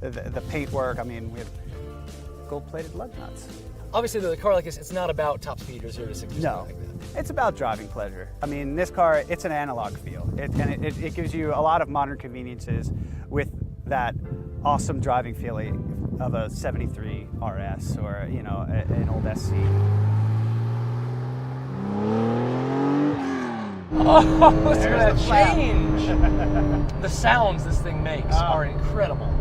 the paintwork. I mean, we have gold-plated lug nuts. Obviously, the car like this, it's not about top speed or 0 to 60. No, Like that. it's about driving pleasure. I mean, this car, it's an analog feel. It gives you a lot of modern conveniences with that awesome driving feeling of a 73 RS or, you know, an old SC. Oh, look at that change! The sounds this thing makes are incredible.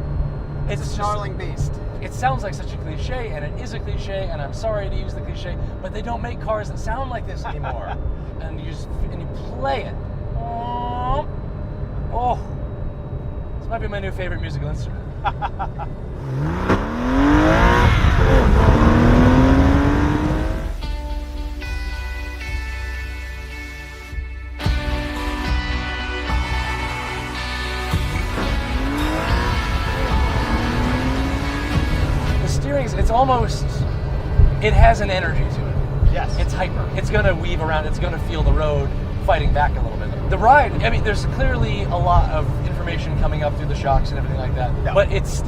It's a snarling beast. It sounds like such a cliche, and it is a cliche, and I'm sorry to use the cliche, but they don't make cars that sound like this anymore. And you play it. Oh, this might be my new favorite musical instrument. It's almost, it has an energy to it. Yes. It's hyper. It's going to weave around. It's going to feel the road fighting back a little bit. The ride, I mean, there's clearly a lot of information coming up through the shocks and everything like that. Yeah. But it's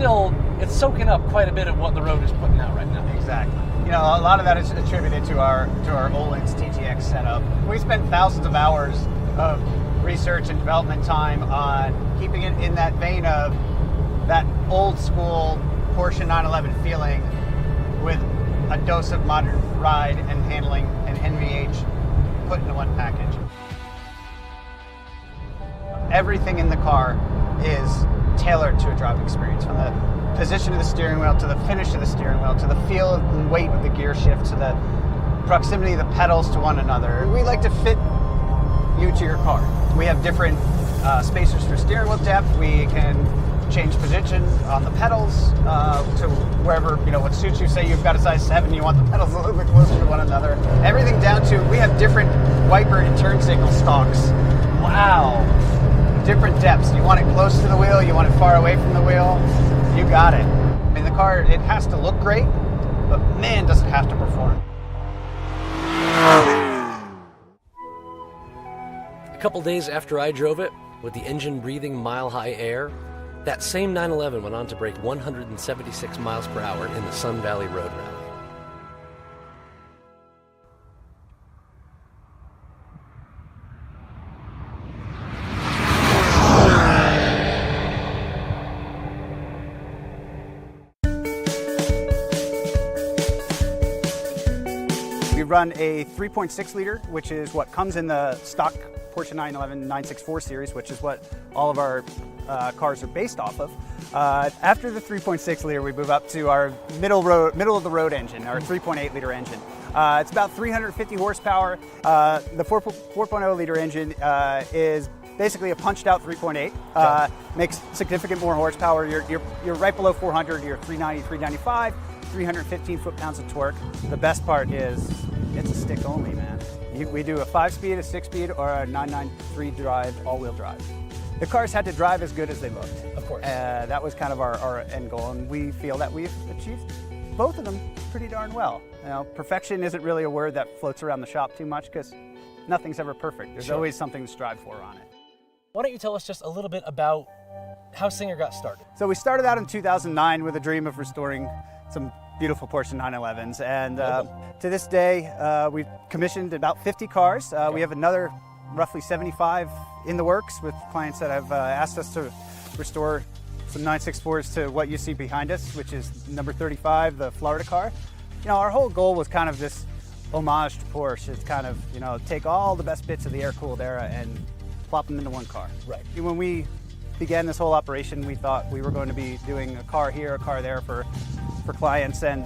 soaking up quite a bit of what the road is putting out right now. Exactly. You know, a lot of that is attributed to our Olin's TTX setup. We spent thousands of hours of research and development time on keeping it in that vein of that old school Porsche 911 feeling with a dose of modern ride and handling and NVH put into one package. Everything in the car is tailored to a driving experience, from the position of the steering wheel to the finish of the steering wheel to the feel and weight of the gear shift to the proximity of the pedals to one another. We like to fit you to your car. We have different spacers for steering wheel depth. We can change position on the pedals to wherever, you know, what suits you. Say you've got a size 7, you want the pedals a little bit closer to one another. Everything down to, we have different wiper and turn signal stalks. Wow. Different depths. You want it close to the wheel, you want it far away from the wheel, you got it. I mean, the car, it has to look great, but man, does it have to perform. A couple days after I drove it, with the engine breathing mile-high air, that same 911 went on to break 176 miles per hour in the Sun Valley Road Rally. We run a 3.6 liter, which is what comes in the stock Porsche 911 964 series, which is what all of our cars are based off of. After the 3.6 liter, we move up to our middle of the road engine, our 3.8 liter engine. It's about 350 horsepower. The 4.0 liter engine is basically a punched out 3.8. Makes significant more horsepower. You're right below 400. You're 390, 395, 315 foot-pounds of torque. The best part is it's a stick only, man. We do a 5-speed, a 6-speed, or a 993 drive, all-wheel drive. The cars had to drive as good as they looked. Of course. That was kind of our end goal, and we feel that we've achieved both of them pretty darn well. You know, perfection isn't really a word that floats around the shop too much because nothing's ever perfect. There's always something to strive for on it. Why don't you tell us just a little bit about how Singer got started? So we started out in 2009 with a dream of restoring some beautiful Porsche 911s, and to this day we've commissioned about 50 cars. We have another roughly 75 in the works with clients that have asked us to restore some 964s to what you see behind us, which is number 35, the Florida car. You know, our whole goal was kind of this homage to Porsche. It's kind of, you know, take all the best bits of the air-cooled era and plop them into one car. Right. When we began this whole operation, we thought we were going to be doing a car here, a car there for clients, and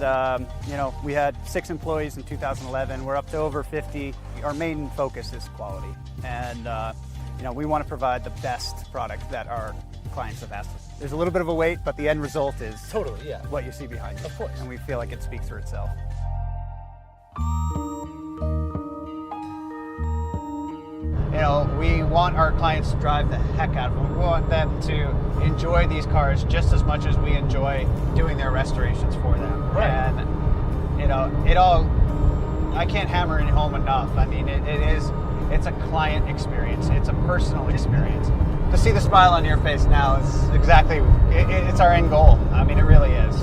you know, we had 6 employees in 2011. We're up to over 50. Our main focus is quality, and you know, we want to provide the best product that our clients have asked us. There's a little bit of a wait, but the end result is totally, yeah, what you see behind you. Of course. And we feel like it speaks for itself. You know, we want our clients to drive the heck out of them. We want them to enjoy these cars just as much as we enjoy doing their restorations for them. Right. And, you know, I can't hammer it home enough. I mean, it's a client experience. It's a personal experience. To see the smile on your face now is exactly, it's our end goal. really is.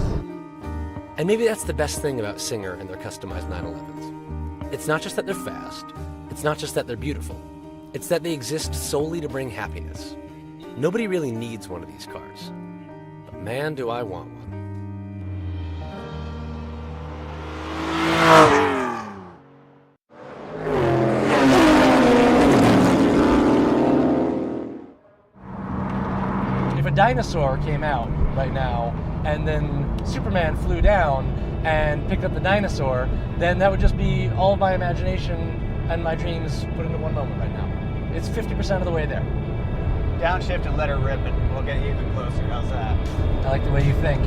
And maybe that's the best thing about Singer and their customized 911s. It's not just that they're fast, it's not just that they're beautiful, it's that they exist solely to bring happiness. Nobody really needs one of these cars, but man, do I want one. If a dinosaur came out right now and then Superman flew down and picked up the dinosaur, then that would just be all of my imagination and my dreams put into one moment right now. It's 50% of the way there. Downshift and let her rip and we'll get you even closer. How's that? I like the way you think.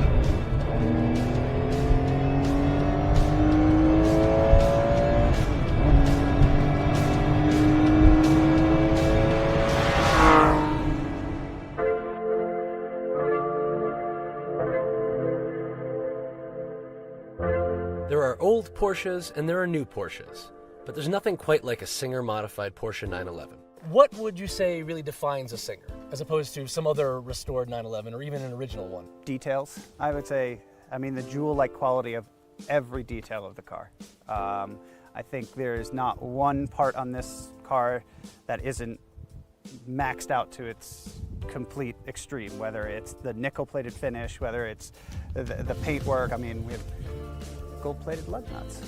There are old Porsches and there are new Porsches, but there's nothing quite like a Singer modified Porsche 911. What would you say really defines a Singer, as opposed to some other restored 911 or even an original one? Details, I would say. I mean, the jewel-like quality of every detail of the car. I think there's not one part on this car that isn't maxed out to its complete extreme, whether it's the nickel-plated finish, whether it's the paintwork. I mean, we have gold-plated lug nuts.